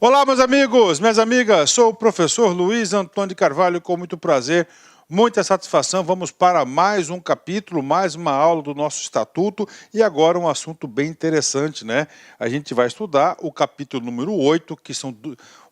Olá, meus amigos, minhas amigas, sou o professor Luiz Antônio de Carvalho, com muito prazer, muita satisfação. Vamos para mais um capítulo, mais uma aula do nosso estatuto e agora um assunto bem interessante, né? A gente vai estudar o capítulo número 8, que são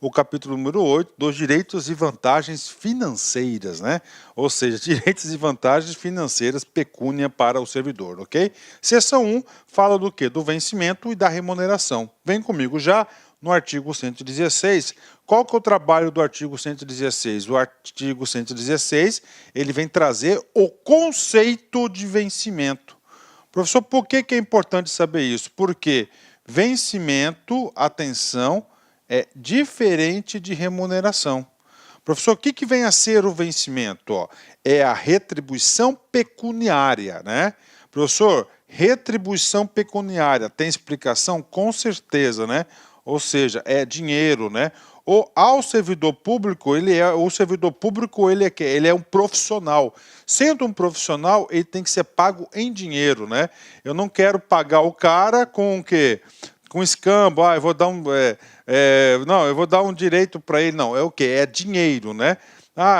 o capítulo número 8 dos direitos e vantagens financeiras, né? Ou seja, direitos e vantagens financeiras pecúnia para o servidor, ok? Seção 1 fala do quê? Do vencimento e da remuneração. Vem comigo já. No artigo 116, qual que é o trabalho do artigo 116? O artigo 116, ele vem trazer o conceito de vencimento. Professor, por que é importante saber isso? Porque vencimento, atenção, é diferente de remuneração. Professor, o que vem a ser o vencimento? Ó, é a retribuição pecuniária, né? Professor, retribuição pecuniária, tem explicação? Com certeza, né? Ou seja, é dinheiro, né? Ao servidor público, ele é um profissional. Sendo um profissional, ele tem que ser pago em dinheiro, né? Eu não quero pagar o cara com o quê? Com escambo, eu vou dar não, eu vou dar um direito para ele, não, é o quê? É dinheiro, né?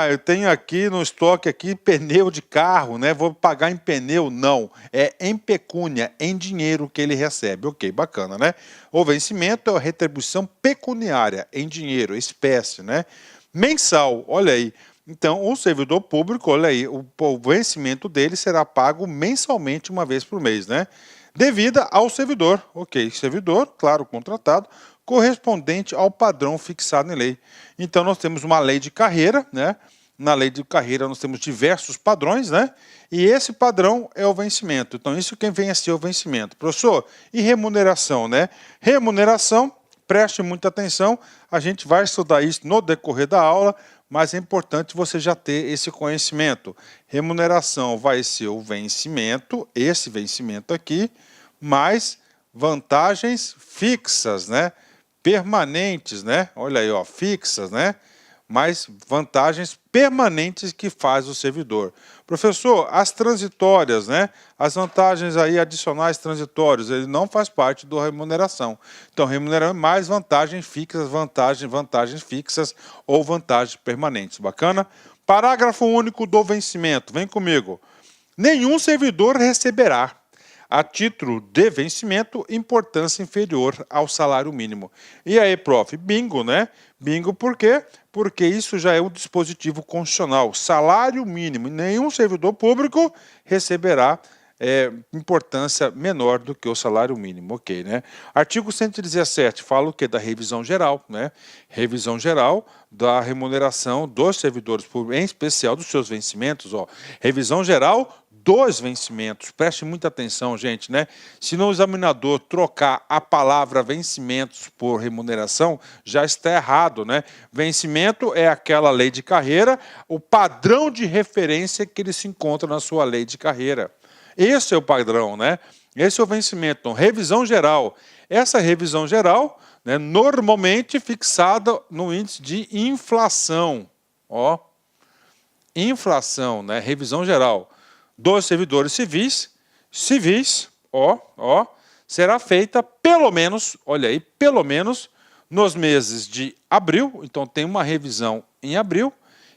Eu tenho aqui no estoque aqui pneu de carro, né? Vou pagar em pneu? Não, é em pecúnia, em dinheiro que ele recebe. Ok, bacana, né? O vencimento é a retribuição pecuniária, em dinheiro, espécie, né? Mensal, olha aí. Então, o servidor público, olha aí, o vencimento dele será pago mensalmente, uma vez por mês, né? Devida ao servidor, ok, servidor, claro, contratado, correspondente ao padrão fixado em lei. Então, nós temos uma lei de carreira, né? Na lei de carreira nós temos diversos padrões, né? E esse padrão é o vencimento. Então, isso quem vem a ser o vencimento. Professor, e remuneração, né? Remuneração, preste muita atenção, a gente vai estudar isso no decorrer da aula, mas é importante você já ter esse conhecimento. Remuneração vai ser o vencimento, esse vencimento aqui, mais vantagens fixas, né? Permanentes, né? Olha aí, ó, fixas, né? Mais vantagens permanentes que faz o servidor. Professor, as transitórias, né? As vantagens aí adicionais transitórias, ele não faz parte da remuneração. Então, remuneração é mais vantagens fixas, vantagens fixas ou vantagens permanentes. Bacana? Parágrafo único do vencimento. Vem comigo. Nenhum servidor receberá, a título de vencimento, importância inferior ao salário mínimo. E aí, prof? Bingo, né? Bingo por quê? Porque isso já é um dispositivo constitucional. Salário mínimo. Nenhum servidor público receberá importância menor do que o salário mínimo, ok, né? Artigo 117 fala o quê? Da revisão geral, né? Revisão geral da remuneração dos servidores públicos, em especial dos seus vencimentos, ó. Revisão geral dos vencimentos. Preste muita atenção, gente, né? Se no examinador trocar a palavra vencimentos por remuneração, já está errado, né? Vencimento é aquela lei de carreira, o padrão de referência que ele se encontra na sua lei de carreira. Esse é o padrão, né? Esse é o vencimento. Então, revisão geral. Essa revisão geral, né, normalmente fixada no índice de inflação. Ó, inflação, né? Revisão geral dos servidores civis, será feita pelo menos, olha aí, pelo menos nos meses de abril. Então, tem uma revisão em abril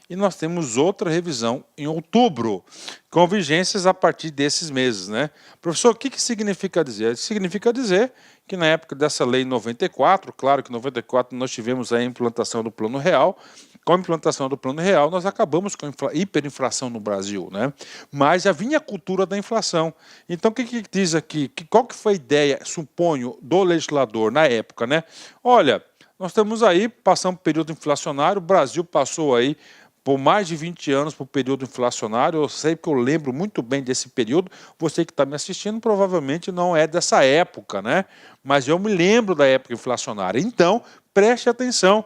e nós temos outra revisão em outubro, com vigências a partir desses meses, né? Professor, o que significa dizer? Significa dizer que na época dessa lei 94, claro que em 94 nós tivemos a implantação do Plano Real. Com a implantação do Plano Real, nós acabamos com a hiperinflação no Brasil, né? Mas já vinha a cultura da inflação. Então, o que diz aqui? Qual que foi a ideia, suponho, do legislador na época, né? Olha, nós estamos aí, passando por um período inflacionário, o Brasil passou aí por mais de 20 anos por período inflacionário. Eu sei que eu lembro muito bem desse período. Você que está me assistindo provavelmente não é dessa época, né? Mas eu me lembro da época inflacionária. Então, preste atenção.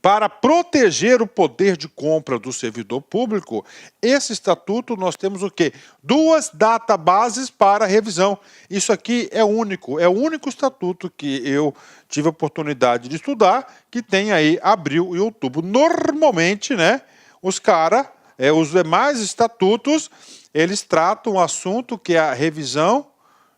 Para proteger o poder de compra do servidor público, esse estatuto nós temos o quê? Duas databases para revisão. Isso aqui é o único estatuto que eu tive a oportunidade de estudar, que tem aí abril e outubro. Normalmente, né, os demais estatutos, eles tratam o assunto que é a revisão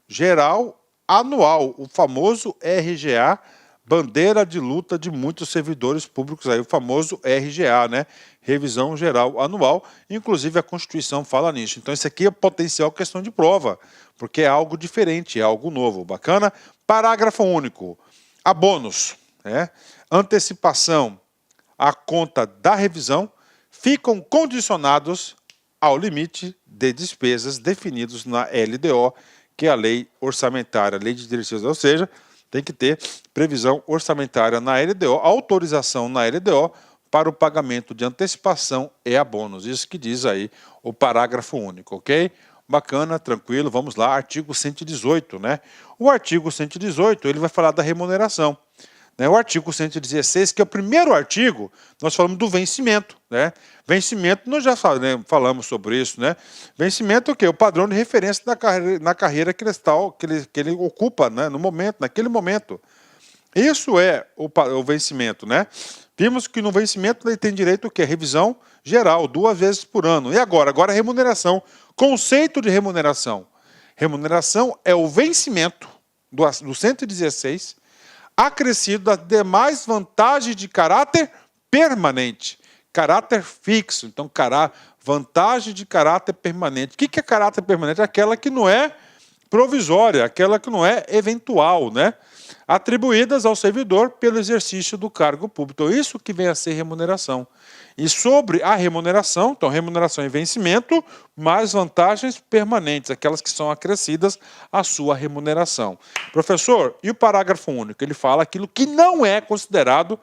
geral anual, o famoso RGA bandeira de luta de muitos servidores públicos, aí, o famoso RGA, né? Revisão Geral Anual, inclusive a Constituição fala nisso. Então isso aqui é potencial questão de prova, porque é algo diferente, é algo novo, bacana? Parágrafo único, abonos, né? Antecipação à conta da revisão ficam condicionados ao limite de despesas definidos na LDO, que é a Lei Orçamentária, Lei de Diretivas, ou seja, tem que ter previsão orçamentária na LDO, autorização na LDO para o pagamento de antecipação e abonos. Isso que diz aí o parágrafo único, ok? Bacana, tranquilo, vamos lá, artigo 118, né? O artigo 118, ele vai falar da remuneração. O artigo 116, que é o primeiro artigo, nós falamos do vencimento, né? Vencimento, nós já falamos sobre isso, né? Vencimento é o quê? O padrão de referência na carreira que ele ocupa, né? No momento, naquele momento. Isso é o vencimento, né? Vimos que no vencimento ele tem direito o quê? Revisão geral, 2 vezes por ano. E agora? Agora a remuneração. Conceito de remuneração. Remuneração é o vencimento do 116, acrescido das demais vantagens de caráter permanente, caráter fixo. Então, vantagem de caráter permanente. O que é caráter permanente? Aquela que não é provisória, aquela que não é eventual, né? Atribuídas ao servidor pelo exercício do cargo público. Então, isso que vem a ser remuneração. E sobre a remuneração, então, remuneração em vencimento, mais vantagens permanentes, aquelas que são acrescidas à sua remuneração. Professor, e o parágrafo único? Ele fala aquilo que não é considerado,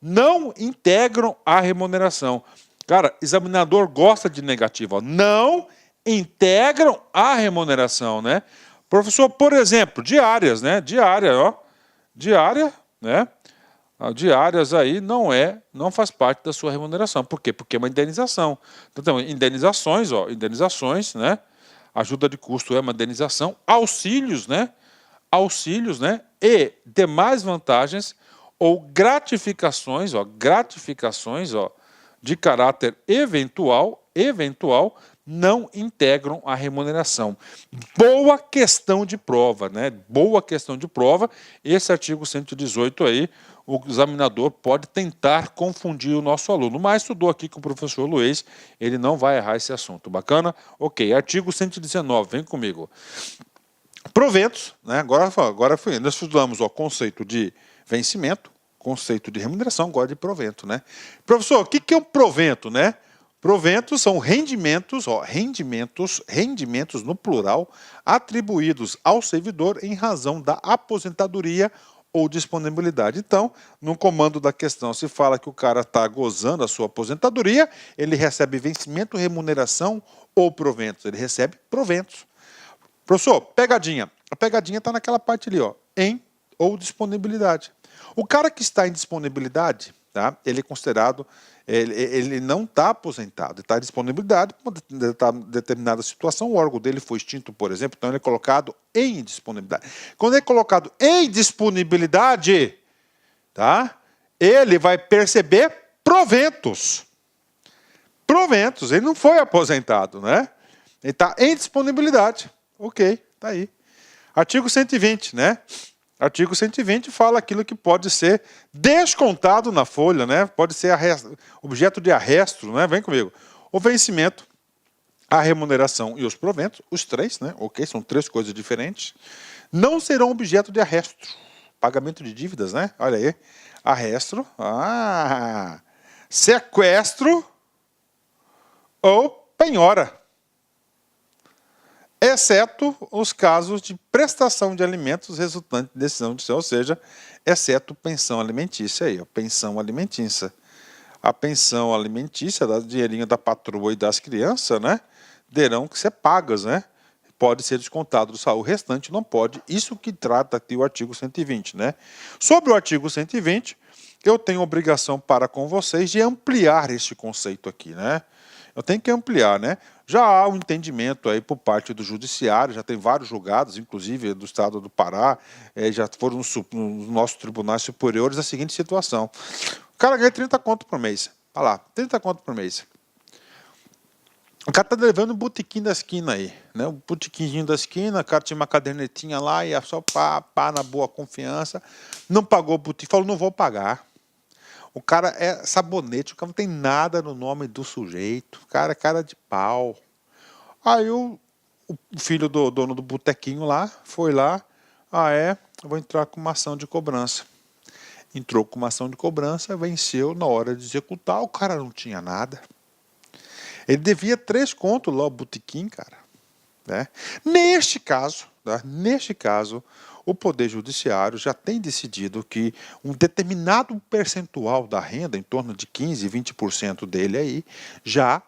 não integram a remuneração. Cara, examinador gosta de negativo, não integram a remuneração, né? Professor, por exemplo, diárias, né? Diária, né? Diárias aí não faz parte da sua remuneração. Por quê? Porque é uma indenização. Então, indenizações, né? Ajuda de custo é uma indenização, auxílios, né? E demais vantagens ou gratificações, de caráter eventual, não integram a remuneração. Boa questão de prova, né? Boa questão de prova. Esse artigo 118 aí, o examinador pode tentar confundir o nosso aluno, mas estudou aqui com o professor Luiz, ele não vai errar esse assunto. Bacana? Ok, artigo 119, vem comigo. Proventos, né? Agora nós estudamos o conceito de vencimento, conceito de remuneração, agora de provento, né? Professor, o que é um provento, né? Proventos são rendimentos no plural, atribuídos ao servidor em razão da aposentadoria ou disponibilidade. Então, no comando da questão se fala que o cara está gozando a sua aposentadoria, ele recebe vencimento, remuneração ou proventos. Ele recebe proventos. Professor, pegadinha. A pegadinha está naquela parte ali, em ou disponibilidade. O cara que está em disponibilidade, tá? Ele é considerado, ele não está aposentado, ele está em disponibilidade para uma determinada situação, o órgão dele foi extinto, por exemplo, então ele é colocado em disponibilidade. Quando ele é colocado em disponibilidade, tá? Ele vai perceber proventos. Proventos, ele não foi aposentado, né? Ele está em disponibilidade. Ok, está aí. Artigo 120, né? Artigo 120 fala aquilo que pode ser descontado na folha, né? Pode ser objeto de arresto, né? Vem comigo. O vencimento, a remuneração e os proventos, os três, né? Ok, são 3 coisas diferentes, não serão objeto de arresto. Pagamento de dívidas, né? Olha aí. Arresto, sequestro ou penhora. Exceto os casos de prestação de alimentos resultante de decisão judicial, ou seja, exceto pensão alimentícia aí, pensão alimentícia. A pensão alimentícia, da dinheirinho da patroa e das crianças, né, terão que ser pagas, né? Pode ser descontado do salário, o restante não pode. Isso que trata aqui o artigo 120, né? Sobre o artigo 120, eu tenho obrigação para com vocês de ampliar este conceito aqui, né? Eu tenho que ampliar, né? Já há um entendimento aí por parte do judiciário, já tem vários julgados, inclusive do estado do Pará, já foram nos nossos tribunais superiores a seguinte situação. O cara ganha 30 conto por mês. Olha lá, 30 conto por mês. O cara tá levando o botequim da esquina aí, né? O botequinzinho da esquina, o cara tinha uma cadernetinha lá, ia só pá, na boa confiança. Não pagou o botequim, falou, não vou pagar. O cara é sabonete, o cara não tem nada no nome do sujeito. O cara é cara de pau. Aí o filho do dono do botequinho lá, foi lá, eu vou entrar com uma ação de cobrança. Entrou com uma ação de cobrança, venceu na hora de executar, o cara não tinha nada. Ele devia 3 contos lá, o botequim, cara. Né? Neste caso, o Poder Judiciário já tem decidido que um determinado percentual da renda, em torno de 15%, 20% dele aí, já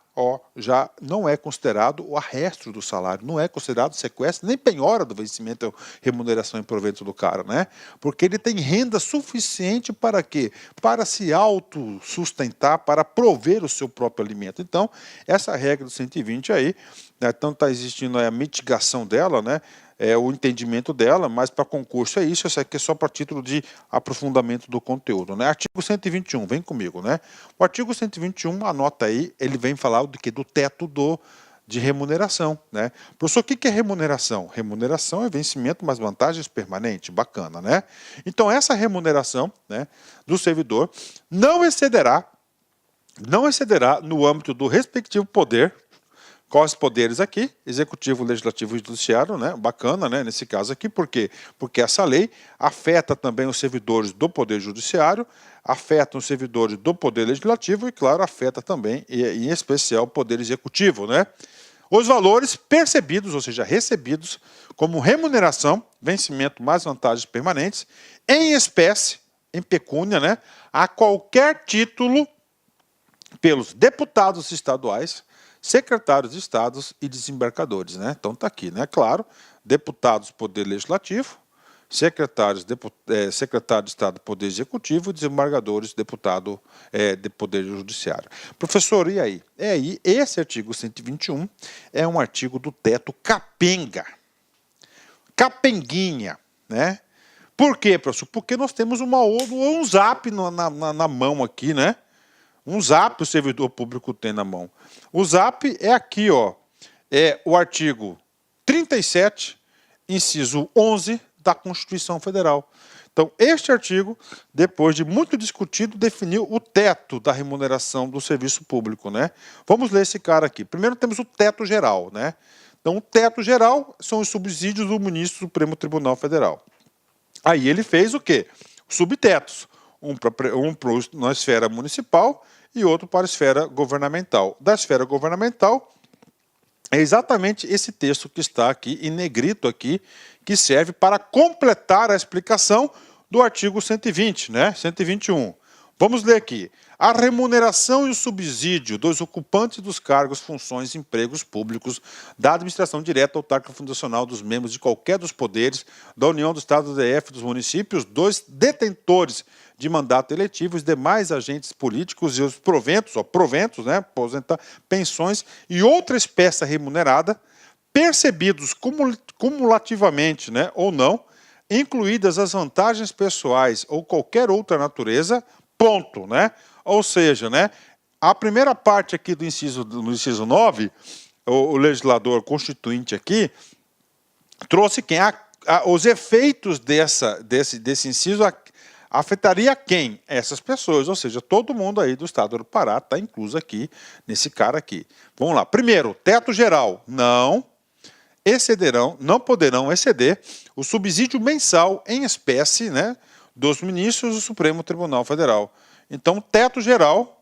não é considerado o arresto do salário, não é considerado sequestro, nem penhora do vencimento, remuneração e proveito do cara, né? Porque ele tem renda suficiente para quê? Para se autossustentar, para prover o seu próprio alimento. Então, essa regra do 120 aí, né, então está existindo a mitigação dela, né? O entendimento dela, mas para concurso é isso aqui é só para título de aprofundamento do conteúdo, né? Artigo 121, vem comigo, né? O artigo 121, anota aí, ele vem falar do que? Do teto de remuneração, né? Professor, o que é remuneração? Remuneração é vencimento mais vantagens permanentes, bacana, né? Então essa remuneração, né, do servidor não excederá no âmbito do respectivo poder. Quais poderes aqui? Executivo, Legislativo e Judiciário, né? Bacana, né? Nesse caso aqui, por quê? Porque essa lei afeta também os servidores do Poder Judiciário, afeta os servidores do Poder Legislativo e, claro, afeta também, em especial, o Poder Executivo, né? Os valores percebidos, ou seja, recebidos, como remuneração, vencimento mais vantagens permanentes, em espécie, em pecúnia, né? A qualquer título, pelos deputados estaduais, secretários de estados e desembargadores, né? Então está aqui, né? Claro, deputados do Poder Legislativo, secretário de Estado do Poder Executivo, desembargadores, deputado do Poder Judiciário. Professor, e aí? Esse artigo 121 é um artigo do teto capenga, capenguinha, né? Por quê, professor? Porque nós temos um zap na mão aqui, né? Um zap o servidor público tem na mão. O zap é aqui, ó, é o artigo 37, inciso 11 da Constituição Federal. Então, este artigo, depois de muito discutido, definiu o teto da remuneração do serviço público, né? Vamos ler esse cara aqui. Primeiro temos o teto geral, né? Então, o teto geral são os subsídios do ministro do Supremo Tribunal Federal. Aí ele fez o quê? Subtetos. Um para a esfera municipal e outro para a esfera governamental. Da esfera governamental, é exatamente esse texto que está aqui, em negrito aqui, que serve para completar a explicação do artigo 120, né? 121. Vamos ler aqui. A remuneração e o subsídio dos ocupantes dos cargos, funções e empregos públicos da administração direta, autárquica fundacional dos membros de qualquer dos poderes da União, do Estado, do DF, dos municípios, dos detentores de mandato eletivo, os demais agentes políticos e os proventos, né, pensões e outra espécie remunerada, percebidos cumulativamente, né, ou não, incluídas as vantagens pessoais ou qualquer outra natureza, ponto, né? Ou seja, né, a primeira parte aqui do inciso 9, o legislador constituinte aqui trouxe os efeitos desse inciso afetaria quem? Essas pessoas, ou seja, todo mundo aí do Estado do Pará está incluso aqui, nesse cara aqui. Vamos lá. Primeiro, teto geral. Não poderão exceder o subsídio mensal em espécie, né, dos ministros do Supremo Tribunal Federal. Então, teto geral,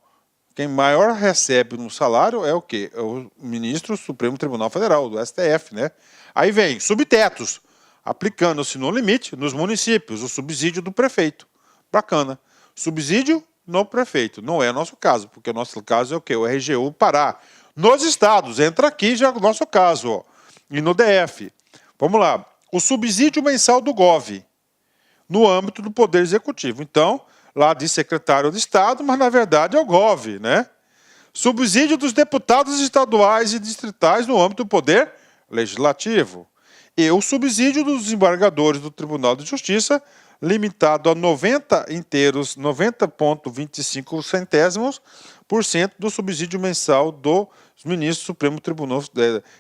quem maior recebe no salário é o quê? É o ministro do Supremo Tribunal Federal, do STF, né? Aí vem subtetos, aplicando-se no limite nos municípios, o subsídio do prefeito. Bacana. Subsídio no prefeito. Não é nosso caso, porque o nosso caso é o quê? O RGU Pará. Nos estados, entra aqui já o nosso caso, ó. E no DF. Vamos lá. O subsídio mensal do GOV, no âmbito do Poder Executivo. Então, lá diz secretário de Estado, mas na verdade é o GOV, né? Subsídio dos deputados estaduais e distritais no âmbito do Poder Legislativo. E o subsídio dos desembargadores do Tribunal de Justiça, limitado a 90 inteiros, 90,25% do subsídio mensal dos ministros do Supremo Tribunal.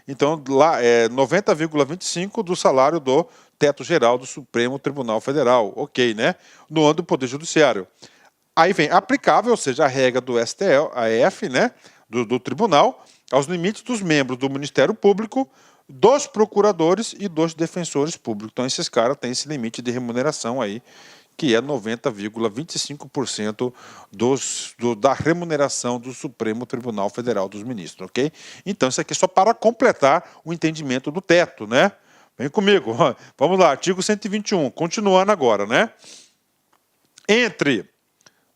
Então, lá é 90,25% do salário do teto geral do Supremo Tribunal Federal. Ok, né? No âmbito do Poder Judiciário. Aí vem aplicável, ou seja, a regra do STF, né? Do tribunal, aos limites dos membros do Ministério Público, dos procuradores e dos defensores públicos. Então, esses caras têm esse limite de remuneração aí, que é 90,25% da remuneração do Supremo Tribunal Federal dos Ministros, ok? Então, isso aqui é só para completar o entendimento do teto, né? Vem comigo, vamos lá, artigo 121, continuando agora, né? Entre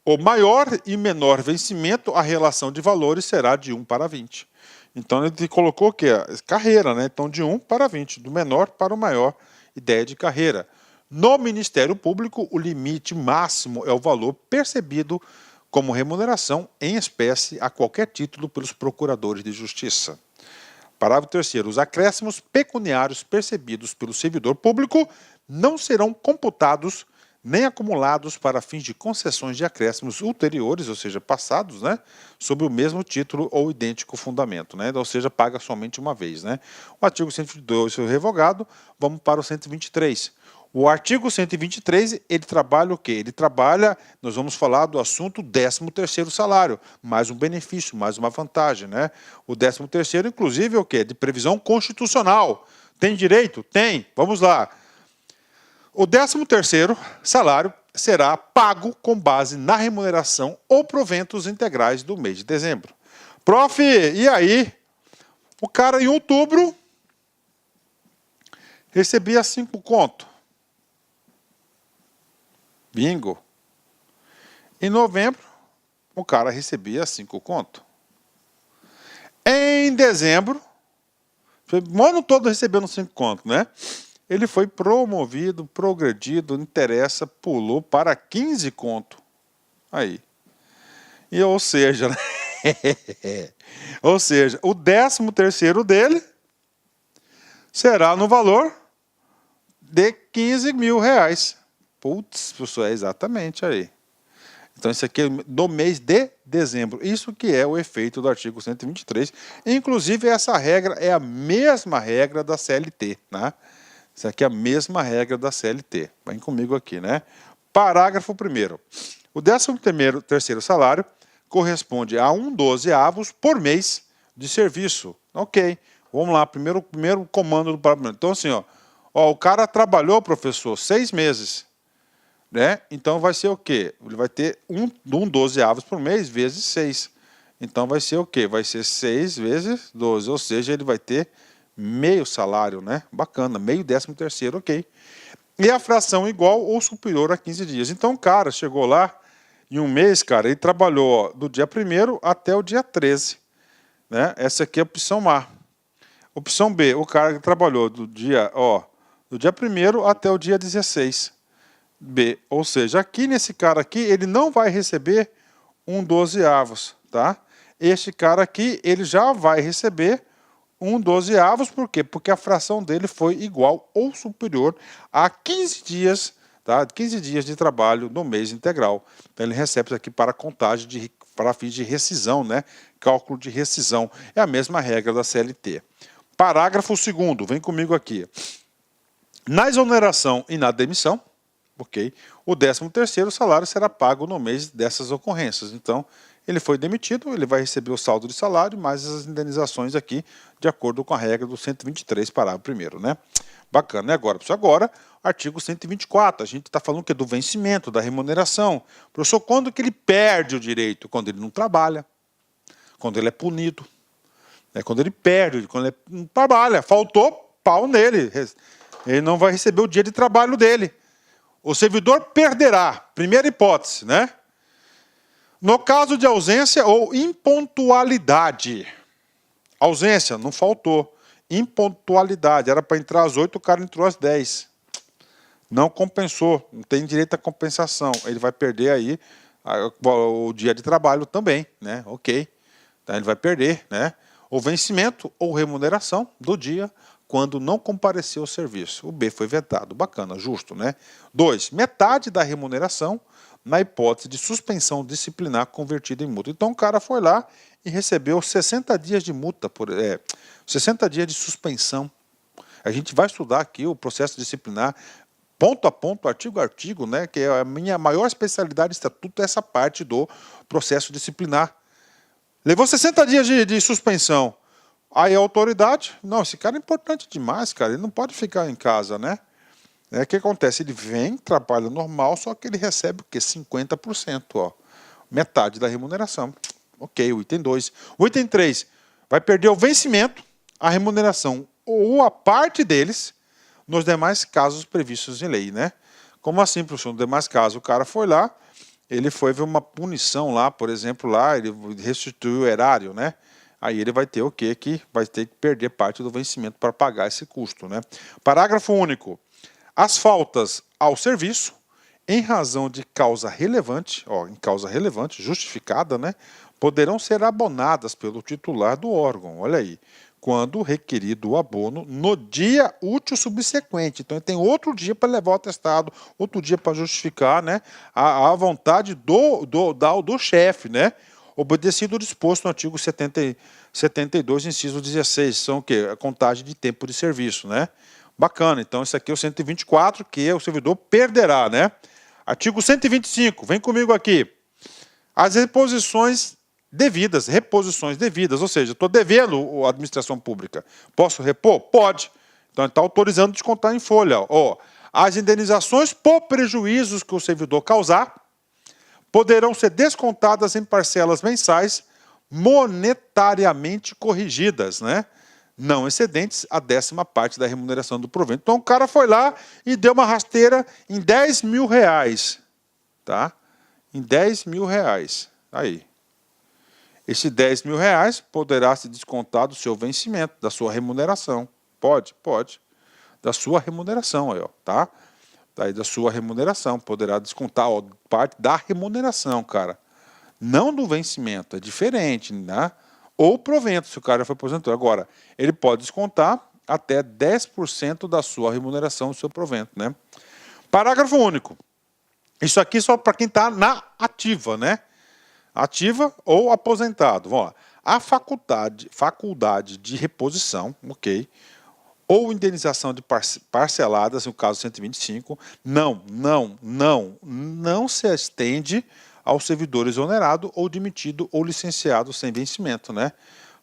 o maior e menor vencimento, a relação de valores será de 1 para 20. Então, ele colocou o quê? Carreira, né? Então, de 1 para 20, do menor para o maior, ideia de carreira. No Ministério Público, o limite máximo é o valor percebido como remuneração em espécie a qualquer título pelos procuradores de justiça. Parágrafo 3º. Os acréscimos pecuniários percebidos pelo servidor público não serão computados nem acumulados para fins de concessões de acréscimos ulteriores, ou seja, passados, né, sobre o mesmo título ou idêntico fundamento, né, ou seja, paga somente uma vez, né. O artigo 122 foi revogado, vamos para o 123. O artigo 123, ele trabalha o quê? Ele trabalha, nós vamos falar do assunto 13º salário, mais um benefício, mais uma vantagem, né. O 13º, inclusive, é o quê? De previsão constitucional. Tem direito? Tem. Vamos lá. O 13º salário será pago com base na remuneração ou proventos integrais do mês de dezembro. Prof, e aí? O cara em outubro recebia 5 conto. Bingo. Em novembro, o cara recebia 5 conto. Em dezembro, o ano todo recebendo 5 conto, né? Ele foi promovido, progredido, interessa, pulou para 15 conto. Aí. E, ou seja, né? Ou seja, o 13º dele será no valor de 15 mil reais. Putz, professor, é exatamente aí. Então, isso aqui é do mês de dezembro. Isso que é o efeito do artigo 123. Inclusive, essa regra é a mesma regra da CLT, né? Isso aqui é a mesma regra da CLT. Vem comigo aqui, né? Parágrafo 1º. O 13º salário corresponde a 1/12 por mês de serviço. Ok. Vamos lá, primeiro comando do parágrafo. Então, assim, ó, o cara trabalhou, professor, 6 meses. Né? Então, vai ser o quê? Ele vai ter 1/12 por mês vezes 6. Então, vai ser o quê? Vai ser 6 vezes 12. Ou seja, ele vai ter meio salário, né? Bacana, meio 13º, ok. E a fração igual ou superior a 15 dias. Então, o cara chegou lá, em um mês, cara, ele trabalhou do dia 1º até o dia 13. Né? Essa aqui é a opção A. Opção B, o cara trabalhou do dia 1º até o dia 16. B, ou seja, aqui nesse cara aqui, ele não vai receber 1/12, tá? Este cara aqui, ele já vai receber 1/12, por quê? Porque a fração dele foi igual ou superior a 15 dias, tá? 15 dias de trabalho no mês integral. Então, ele recebe isso aqui para contagem, para fins de rescisão, né? Cálculo de rescisão. É a mesma regra da CLT. Parágrafo 2º, vem comigo aqui. Na exoneração e na demissão, ok, o 13º salário será pago no mês dessas ocorrências. Então, ele foi demitido, ele vai receber o saldo de salário, mais as indenizações aqui, de acordo com a regra do 123, parágrafo 1º, né? Bacana, e agora? Agora, artigo 124, a gente está falando que do vencimento, da remuneração. Professor, quando que ele perde o direito? Quando ele não trabalha, quando ele é punido, né? Quando ele perde, quando ele não trabalha, faltou pau nele, ele não vai receber o dia de trabalho dele. O servidor perderá, primeira hipótese, né? No caso de ausência ou impontualidade. Ausência, não faltou. Impontualidade, era para entrar às 8, o cara entrou às 10. Não compensou, não tem direito à compensação. Ele vai perder aí o dia de trabalho também, né? Ok. Então ele vai perder, né? O vencimento ou remuneração do dia quando não compareceu ao serviço. O B foi vetado. Bacana, justo, né? 2. Metade da remuneração na hipótese de suspensão disciplinar convertida em multa. Então o cara foi lá e recebeu 60 dias de multa, 60 dias de suspensão. A gente vai estudar aqui o processo disciplinar ponto a ponto, artigo a artigo, né? Que é a minha maior especialidade de estatuto, é essa parte do processo disciplinar. Levou 60 dias de suspensão. Aí a autoridade, não, esse cara é importante demais, cara, ele não pode ficar em casa, né? O que acontece? Ele vem, trabalha normal, só que ele recebe o quê? 50%, ó. Metade da remuneração. Ok, o item 2. O item 3, vai perder o vencimento, a remuneração ou a parte deles nos demais casos previstos em lei, né? Como assim, professor? Nos demais casos, o cara foi lá, ele foi ver uma punição lá, por exemplo, lá, ele restituiu o erário, né? Aí ele vai ter o quê? Que vai ter que perder parte do vencimento para pagar esse custo, né? Parágrafo único. As faltas ao serviço, em razão de causa relevante, ó, em causa relevante, justificada, né? Poderão ser abonadas pelo titular do órgão, olha aí, quando requerido o abono no dia útil subsequente. Então, ele tem outro dia para levar o atestado, outro dia para justificar, né, a vontade do chefe, né, obedecido o disposto no artigo 72, inciso 16, são o quê? A contagem de tempo de serviço, né? Bacana, então isso aqui é o 124, que o servidor perderá, né? Artigo 125, vem comigo aqui. As reposições devidas, ou seja, estou devendo a administração pública. Posso repor? Pode. Então, está autorizando descontar em folha. Ó, as indenizações por prejuízos que o servidor causar poderão ser descontadas em parcelas mensais monetariamente corrigidas, né? Não excedentes a 10ª parte da remuneração do provento. Então, o cara foi lá e deu uma rasteira em 10 mil reais, tá? Em 10 mil reais. Aí. Esse 10 mil reais poderá se descontar do seu vencimento, da sua remuneração. Pode? Pode. Da sua remuneração, aí, ó, tá? Daí da sua remuneração, poderá descontar, ó, parte da remuneração, cara. Não do vencimento, é diferente, né? Ou provento, se o cara foi aposentado. Agora, ele pode descontar até 10% da sua remuneração do seu provento, né? Parágrafo único. Isso aqui só para quem está na ativa, né? Ativa ou aposentado. Vamos lá. A faculdade de reposição, ok, ou indenização de parceladas, no caso 125, não se estende ao servidor exonerado ou demitido ou licenciado sem vencimento, né?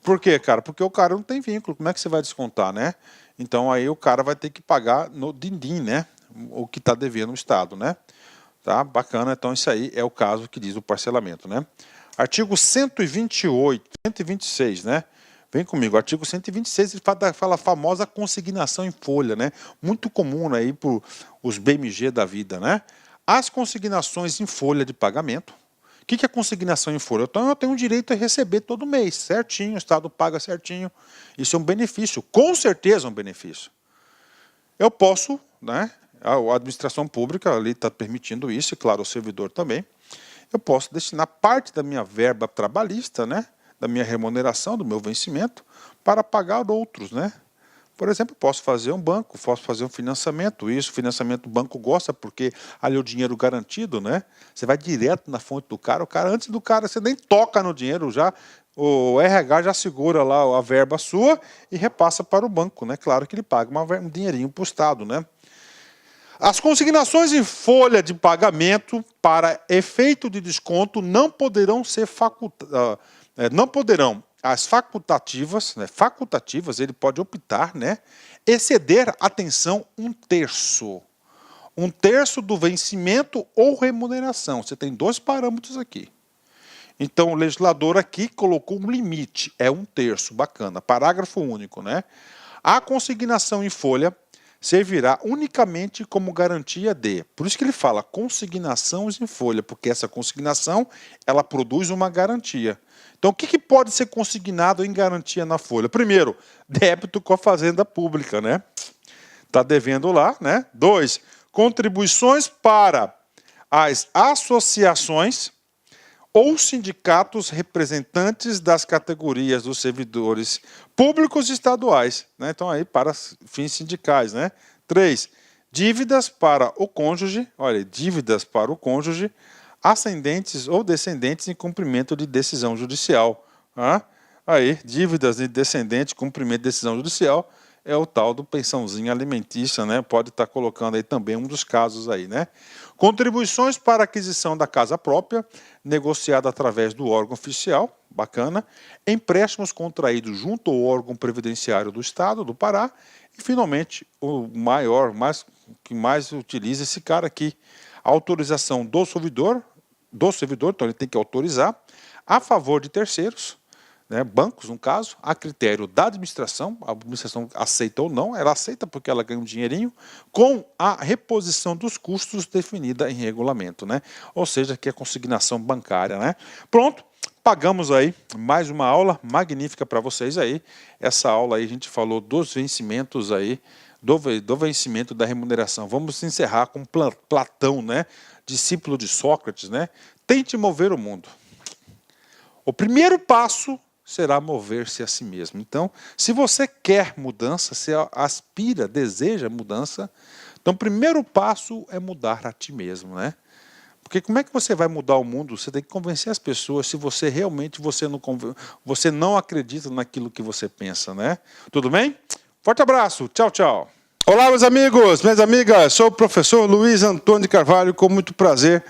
Por quê, cara? Porque o cara não tem vínculo, como é que você vai descontar, né? Então aí o cara vai ter que pagar no din-din, né? O que está devendo o Estado, né? Tá? Bacana, então isso aí é o caso que diz o parcelamento, né? Artigo 128, 126, né? Vem comigo, artigo 126, ele fala a famosa consignação em folha, né? Muito comum aí para os BMG da vida, né? As consignações em folha de pagamento. O que é consignação em folha? Então eu tenho o direito a receber todo mês, certinho, o Estado paga certinho. Isso é um benefício, com certeza é um benefício. Eu posso, né? A administração pública ali está permitindo isso, e claro, o servidor também. Eu posso destinar parte da minha verba trabalhista, né? Da minha remuneração, do meu vencimento, para pagar outros, né? Por exemplo, posso fazer um banco, posso fazer um financiamento. Isso, o financiamento o banco gosta, porque ali é o dinheiro garantido, né? Você vai direto na fonte do cara, antes do cara, você nem toca no dinheiro, já o RH já segura lá a verba sua e repassa para o banco, né? Claro que ele paga um dinheirinho para o Estado, né? As consignações em folha de pagamento para efeito de desconto não poderão ser as facultativas, né, ele pode optar, né, exceder, atenção, 1/3. 1/3 do vencimento ou remuneração. Você tem dois parâmetros aqui. Então, o legislador aqui colocou um limite, é 1/3, bacana. Parágrafo único, né? A consignação em folha servirá unicamente como garantia de... Por isso que ele fala consignações em folha, porque essa consignação, ela produz uma garantia. Então, o que pode ser consignado em garantia na folha? Primeiro, débito com a Fazenda Pública, né? Está devendo lá, né? 2, contribuições para as associações ou sindicatos representantes das categorias dos servidores públicos e estaduais, né? Então aí para fins sindicais, né? 3, dívidas para o cônjuge, olha, dívidas para o cônjuge, ascendentes ou descendentes em cumprimento de decisão judicial. Aí, dívidas de descendente, cumprimento de decisão judicial, é o tal do pensãozinho alimentícia, né? Pode estar colocando aí também um dos casos aí, né? Contribuições para aquisição da casa própria, negociada através do órgão oficial, bacana. Empréstimos contraídos junto ao órgão previdenciário do Estado, do Pará. E, finalmente, o que mais utiliza esse cara aqui, a autorização do servidor, então ele tem que autorizar, a favor de terceiros, né, bancos, no caso, a critério da administração, a administração aceita ou não, ela aceita porque ela ganha um dinheirinho, com a reposição dos custos definida em regulamento, né? Ou seja, que é consignação bancária, né? Pronto, pagamos aí mais uma aula magnífica para vocês aí. Essa aula aí a gente falou dos vencimentos aí, do vencimento da remuneração. Vamos encerrar com Platão, né? Discípulo de Sócrates, né? Tente mover o mundo. O primeiro passo será mover-se a si mesmo. Então, se você quer mudança, se aspira, deseja mudança, então o primeiro passo é mudar a ti mesmo, né? Porque como é que você vai mudar o mundo? Você tem que convencer as pessoas se você realmente você não acredita naquilo que você pensa, né? Tudo bem? Forte abraço, tchau, tchau. Olá, meus amigos, minhas amigas, sou o professor Luiz Antônio de Carvalho, com muito prazer,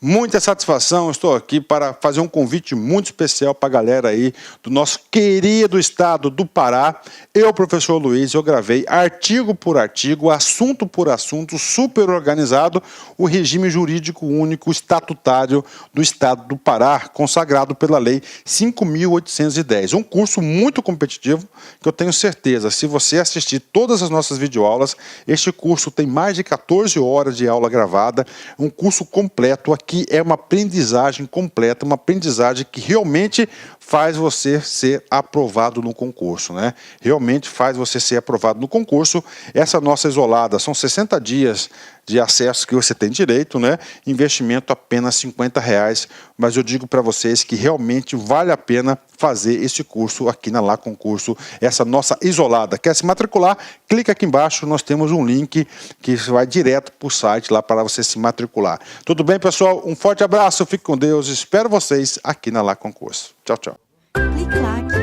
muita satisfação, estou aqui para fazer um convite muito especial para a galera aí do nosso querido estado do Pará. Eu, professor Luiz, eu gravei artigo por artigo, assunto por assunto, super organizado, o regime jurídico único estatutário do estado do Pará, consagrado pela lei 5.810. Um curso muito competitivo, que eu tenho certeza, se você assistir todas as nossas videoaulas, este curso tem mais de 14 horas de aula gravada, um curso completo aqui. Que é uma aprendizagem completa, uma aprendizagem que realmente faz você ser aprovado no concurso, né? Realmente faz você ser aprovado no concurso. Essa nossa isolada, são 60 dias de acesso que você tem direito, né? Investimento apenas R$50, mas eu digo para vocês que realmente vale a pena fazer esse curso aqui na Lá Concurso, essa nossa isolada. Quer se matricular? Clica aqui embaixo, nós temos um link que vai direto para o site lá para você se matricular. Tudo bem, pessoal? Um forte abraço, fique com Deus, espero vocês aqui na Lá Concurso. Tchau, tchau. Clique lá.